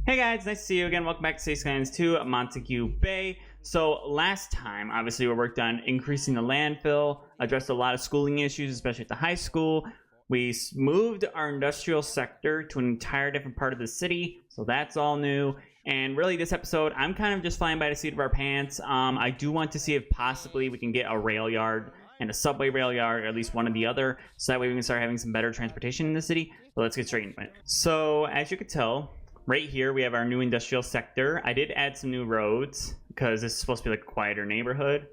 Hey guys, nice to see you again. Welcome back to Cities Skylines 2 Montegue Bay. So last time, obviously, we worked on increasing the landfill, addressed a lot of schooling issues, especially at the high school. We moved our industrial sector to an entire different part of the city, so that's all new. And really, this episode, I'm kind of just flying by the seat of our pants. I do want to see if possibly we can get a rail yard and a subway rail yard, or at least one or the other, so that way we can start having some better transportation in the city. So let's get straight into it. So as you can tell, right here we have our new industrial sector. I did add some new roads because this is supposed to be like a quieter neighborhood.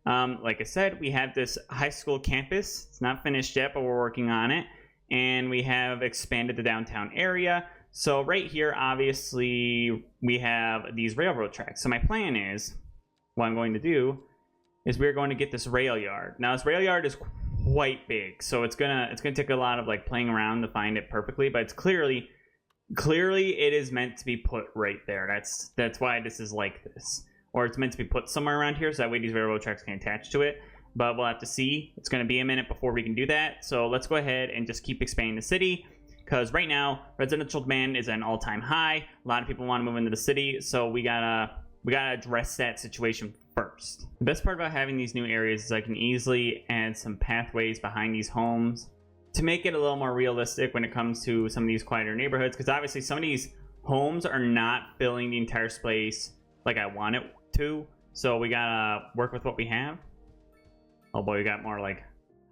Like I said, we have this high school campus. It's not finished yet, but we're working on it. And we have expanded the downtown area. So right here, obviously, we have these railroad tracks. So my plan is, what I'm going to do is we're going to get this rail yard. Now this rail yard is quite big, so it's gonna take a lot of like playing around to find it perfectly, but it's clearly it is meant to be put right there. That's why this is like this. Or it's meant to be put somewhere around here, so that way these railroad tracks can attach to it. But we'll have to see. It's going to be a minute before we can do that. So let's go ahead and just keep expanding the city. Because right now, residential demand is at an all-time high. A lot of people want to move into the city, so we gotta address that situation first. The best part about having these new areas is I can easily add some pathways behind these homes to make it a little more realistic when it comes to some of these quieter neighborhoods, because obviously some of these homes are not filling the entire space like I want it to, so we gotta work with what we have. Oh boy, we got more like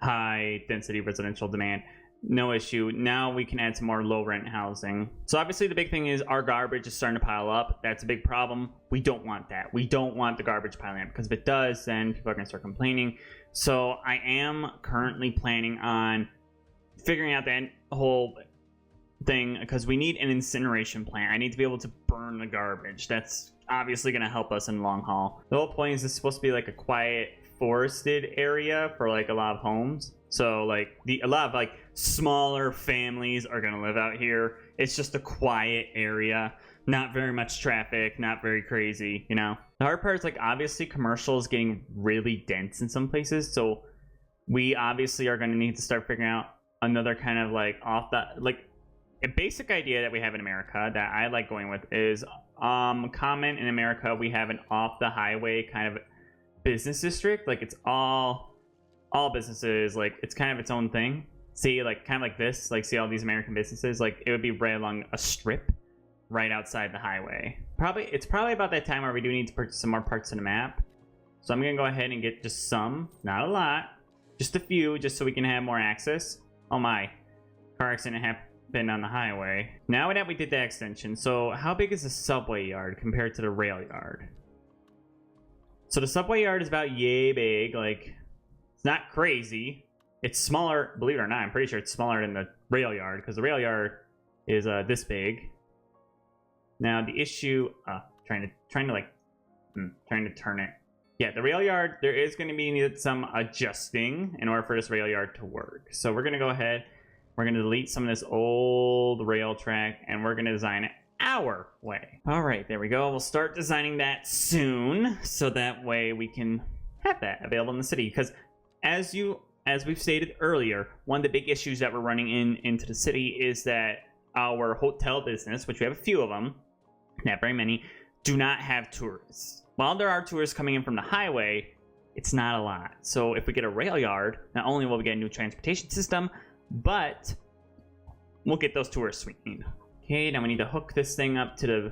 high density residential demand. No issue. Now we can add some more low rent housing. So obviously the big thing is our garbage is starting to pile up. That's a big problem. We don't want that. We don't want the garbage piling up, because if it does, then people are gonna start complaining. So I am currently planning on figuring out that whole thing, because we need an incineration plant. I need to be able to burn the garbage. That's obviously going to help us in the long haul. The whole point is this is supposed to be like a quiet forested area for like a lot of homes. So like a lot of like smaller families are going to live out here. It's just a quiet area, not very much traffic, not very crazy, you know. The hard part is like obviously commercial is getting really dense in some places, so we obviously are going to need to start figuring out another kind of like a basic idea that we have in America that I like going with is common in America. We have an off the highway kind of business district. Like it's all businesses, like it's kind of its own thing. See, like kind of like this, like see all these American businesses, like it would be right along a strip right outside the highway. It's probably about that time where we do need to purchase some more parts of the map. So I'm gonna go ahead and get just some, not a lot, just a few, just so we can have more access. Oh my, car accident happened on the highway. Now that we did that extension, so how big is the subway yard compared to the rail yard? So the subway yard is about yay big, like it's not crazy. It's smaller, believe it or not, I'm pretty sure it's smaller than the rail yard, because the rail yard is this big. Now the issue, trying to turn it. Yeah, the rail yard, there is going to be needed some adjusting in order for this rail yard to work. So we're going to go ahead, we're going to delete some of this old rail track, and we're going to design it our way. All right, there we go. We'll start designing that soon, so that way we can have that available in the city. Because as we've stated earlier, one of the big issues that we're running into the city is that our hotel business, which we have a few of them, not very many, do not have tourists. While there are tourists coming in from the highway, it's not a lot. So if we get a rail yard, not only will we get a new transportation system, but we'll get those tourists we need. Okay, now we need to hook this thing up to the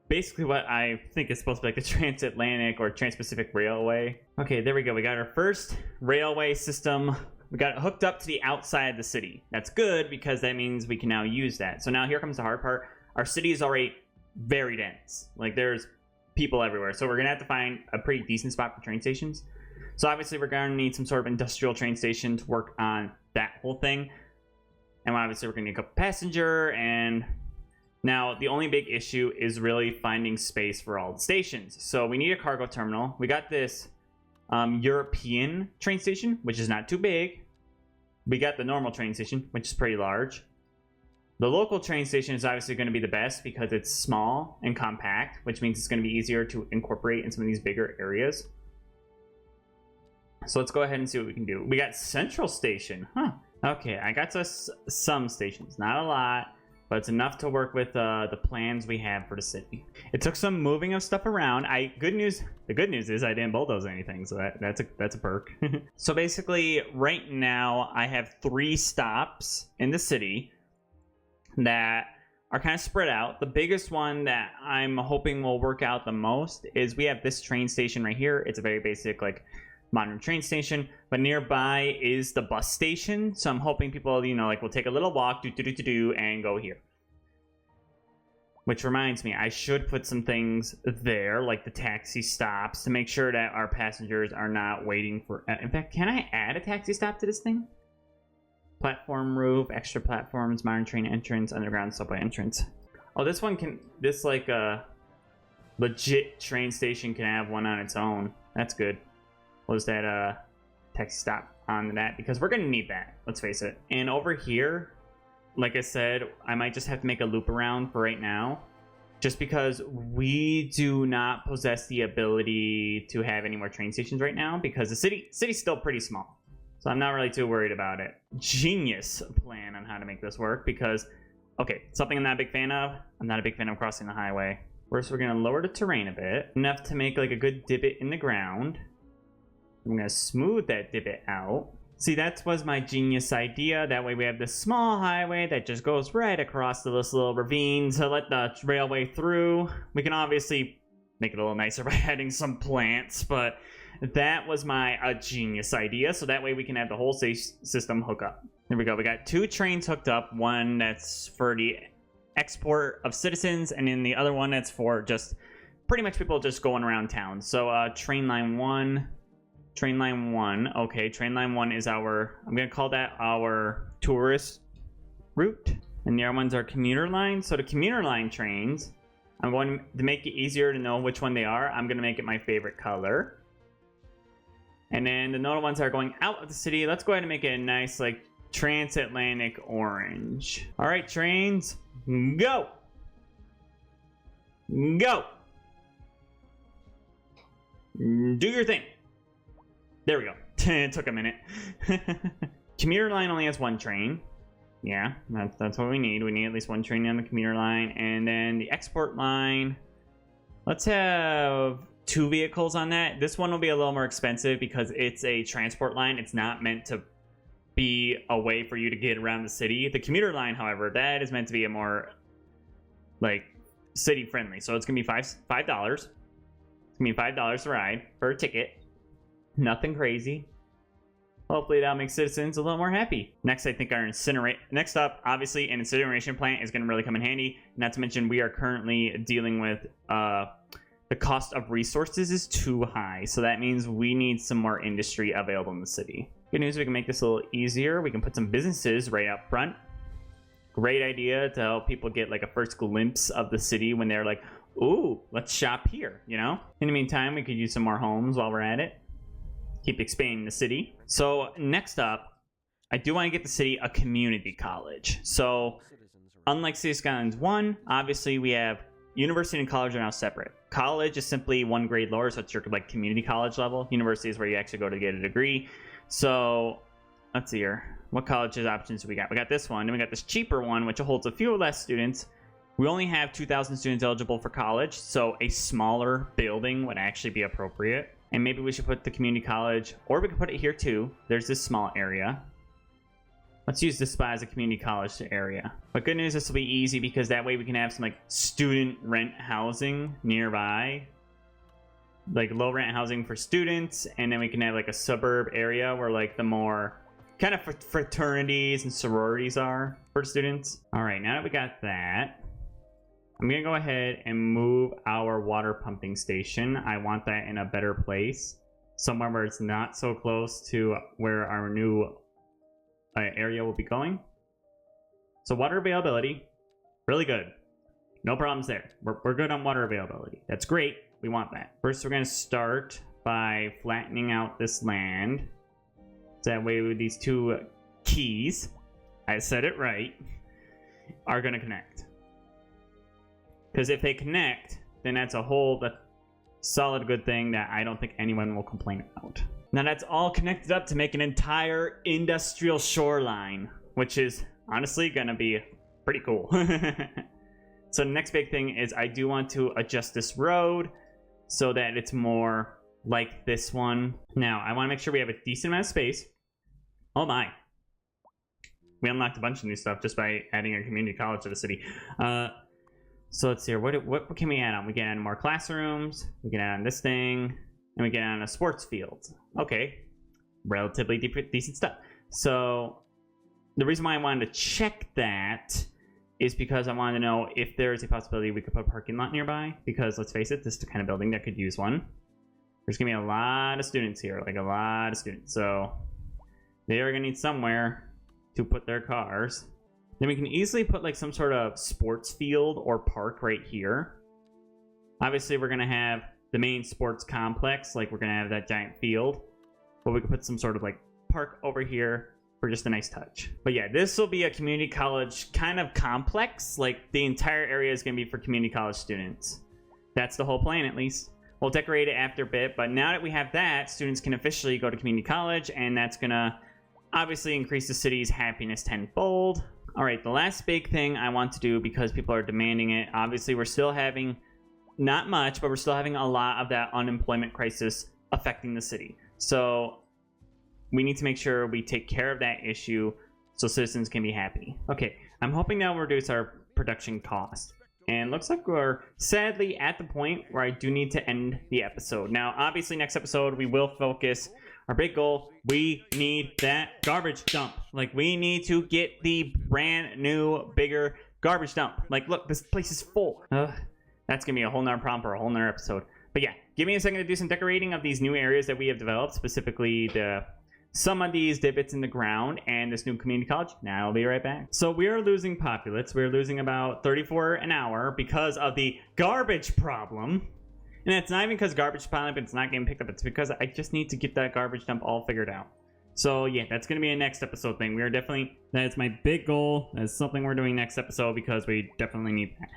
basically what I think is supposed to be like the transatlantic or trans-Pacific railway. Okay, there we go. We got our first railway system. We got it hooked up to the outside of the city. That's good, because that means we can now use that. So now here comes the hard part. Our city is already very dense. Like there's people everywhere, so we're gonna have to find a pretty decent spot for train stations. So obviously we're gonna need some sort of industrial train station to work on that whole thing, and obviously we're gonna need a couple passenger. And now the only big issue is really finding space for all the stations. So we need a cargo terminal. We got this European train station, which is not too big. We got the normal train station, which is pretty large. The local train station is obviously going to be the best because it's small and compact, which means it's going to be easier to incorporate in some of these bigger areas. So let's go ahead and see what we can do. We got Central Station. Okay, I got us some stations. Not a lot. but it's enough to work with the plans we have for the city. It took some moving of stuff around. The good news is I didn't bulldoze anything, so that's a perk. So basically, right now I have 3 stops in the city that are kind of spread out. The biggest one that I'm hoping will work out the most is we have this train station right here. It's a very basic, like, modern train station, but nearby is the bus station. So I'm hoping people, you know, like, will take a little walk, and go here. Which reminds me, I should put some things there, like the taxi stops, to make sure that our passengers are not waiting for... In fact, can I add a taxi stop to this thing? Platform roof, extra platforms, modern train entrance, underground subway entrance. Oh, this one can... This, like, legit train station can have one on its own. That's good. Was that, taxi stop on that? Because we're gonna need that. Let's face it. And over here, like I said, I might just have to make a loop around for right now. Just because we do not possess the ability to have any more train stations right now. Because the city's still pretty small. So I'm not really too worried about it. Genius plan on how to make this work, because, okay, something I'm not a big fan of. I'm not a big fan of crossing the highway. First, we're going to lower the terrain a bit, enough to make like a good divot in the ground. I'm going to smooth that divot out. See, that was my genius idea. That way we have this small highway that just goes right across this little ravine to let the railway through. We can obviously make it a little nicer by adding some plants, but... that was my genius idea, so that way we can have the whole system hook up. There we go. We got 2 trains hooked up. One that's for the export of citizens, and then the other one that's for just pretty much people just going around town. So train line 1. Train line 1. Okay, train line 1 is our... I'm going to call that our tourist route. And the other ones are commuter lines. So the commuter line trains, I'm going to make it easier to know which one they are. I'm going to make it my favorite color. And then the nodal ones are going out of the city. Let's go ahead and make it a nice, like, transatlantic orange. All right, trains, go. Go. Do your thing. There we go. It took a minute. Commuter line only has 1 train. Yeah, that's what we need. We need at least 1 train on the commuter line. And then the export line, let's have... 2 vehicles on that. This one will be a little more expensive because it's a transport line. It's not meant to be a way for you to get around the city. The commuter line, however, that is meant to be a more, like, city friendly. So it's gonna be $5. It's gonna be $5 to ride for a ticket. Nothing crazy. Hopefully that'll make citizens a little more happy. Next, I think our next up, obviously, an incineration plant is gonna really come in handy. Not to mention, we are currently dealing with the cost of resources is too high, so that means we need some more industry available in the city. Good news, we can make this a little easier. We can put some businesses right up front. Great idea to help people get like a first glimpse of the city when they're like, ooh, let's shop here, you know? In the meantime, we could use some more homes while we're at it. Keep expanding the city. So next up, I do want to get the city a community college. So unlike Cities Skylines 1, obviously we have university and college are now separate. College is simply 1 grade lower, so it's your like community college level. University is where you actually go to get a degree. So let's see here. What colleges options do we got? We got this one, and we got this cheaper one, which holds a few less students. We only have 2,000 students eligible for college, so a smaller building would actually be appropriate. And maybe we should put the community college, or we could put it here too. There's this small area. Let's use this spot as a community college area. But good news, this will be easy because that way we can have some like student rent housing nearby. Like low rent housing for students, and then we can have like a suburb area where like the more kind of fraternities and sororities are for students. All right, now that we got that, I'm gonna go ahead and move our water pumping station. I want that in a better place, somewhere where it's not so close to where our new area will be going. So water availability, really good. No problems there. We're good on water availability. That's great. We want that. First, we're going to start by flattening out this land. So that way with these 2 keys, I said it right, are going to connect. Because if they connect, then that's a whole solid good thing that I don't think anyone will complain about. Now that's all connected up to make an entire industrial shoreline, which is honestly going to be pretty cool. So the next big thing is I do want to adjust this road so that it's more like this one. Now, I want to make sure we have a decent amount of space. Oh my. We unlocked a bunch of new stuff just by adding a community college to the city. So let's see here. What can we add on? We can add more classrooms. We can add on this thing. And we can add on a sports field. Okay. Relatively decent stuff. So the reason why I wanted to check that is because I wanted to know if there is a possibility we could put a parking lot nearby. Because let's face it, this is the kind of building that could use one. There's going to be a lot of students here. Like a lot of students. So they are going to need somewhere to put their cars. Then we can easily put like some sort of sports field or park right here. Obviously, we're going to have the main sports complex. Like we're going to have that giant field. But we could put some sort of like park over here for just a nice touch. But yeah, this will be a community college kind of complex. Like the entire area is going to be for community college students. That's the whole plan, at least. We'll decorate it after a bit. But now that we have that, students can officially go to community college. And that's going to obviously increase the city's happiness tenfold. All right, the last big thing I want to do because people are demanding it. Obviously, we're still having, not much, but we're still having a lot of that unemployment crisis affecting the city. So we need to make sure we take care of that issue so citizens can be happy. Okay, I'm hoping that will reduce our production cost. And looks like we're sadly at the point where I do need to end the episode. Now, obviously, next episode, we will focus our big goal. We need that garbage dump. Like, we need to get the brand new, bigger garbage dump. Like, look, this place is full. That's going to be a whole nother problem for a whole nother episode. But yeah, give me a second to do some decorating of these new areas that we have developed, specifically some of these divots in the ground and this new community college. Now I'll be right back. So we are losing populace. We're losing about 34 an hour because of the garbage problem. And it's not even because garbage piling up, it's not getting picked up. It's because I just need to get that garbage dump all figured out. So yeah, that's going to be a next episode thing. We are definitely, that is my big goal. That's something we're doing next episode because we definitely need that.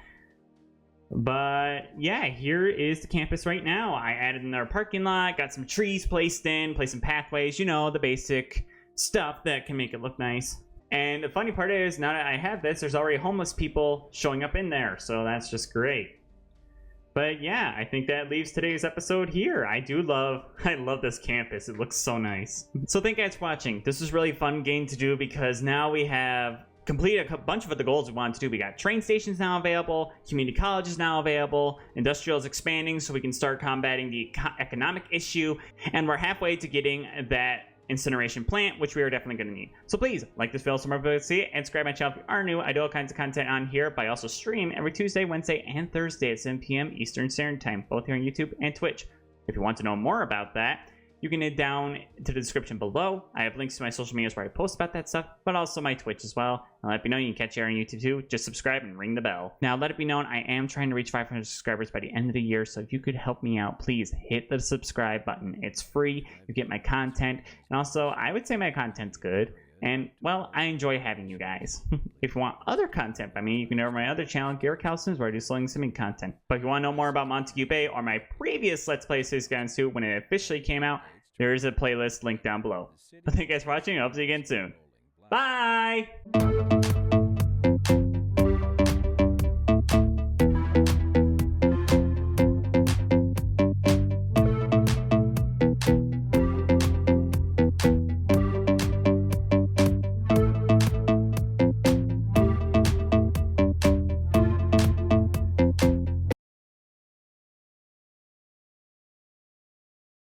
But yeah, here is the campus right now. I added in our parking lot, got some trees placed in, placed some pathways, you know, the basic stuff that can make it look nice. And the funny part is, now that I have this, there's already homeless people showing up in there. So that's just great. But yeah, I think that leaves today's episode here. I love this campus. It looks so nice. So thank you guys for watching. This was really fun game to do because now we have completed a bunch of the goals we wanted to do. We got train stations now available, community college is now available, industrial is expanding so we can start combating the economic issue, and we're halfway to getting that incineration plant, which we are definitely going to need. So please like this video so more people can see it, and subscribe to my channel if you are new. I do all kinds of content on here, but I also stream every Tuesday, Wednesday, and Thursday at 7 p.m. Eastern Standard Time, both here on YouTube and Twitch. If you want to know more about that, you can head down to the description below. I have links to my social medias where I post about that stuff, but also my Twitch as well. And let me know you can catch it on YouTube too. Just subscribe and ring the bell. Now, let it be known, I am trying to reach 500 subscribers by the end of the year. So if you could help me out, please hit the subscribe button. It's free. You get my content. And also, I would say my content's good. And, well, I enjoy having you guys. If you want other content by me, you can go over my other channel, Gerewolf, where I do Slowing Simming content. But if you want to know more about Montegue Bay or my previous Let's Play Cities Skylines 2 when it officially came out, there is a playlist linked down below. But thank you guys for watching. I hope to see you again soon. Bye!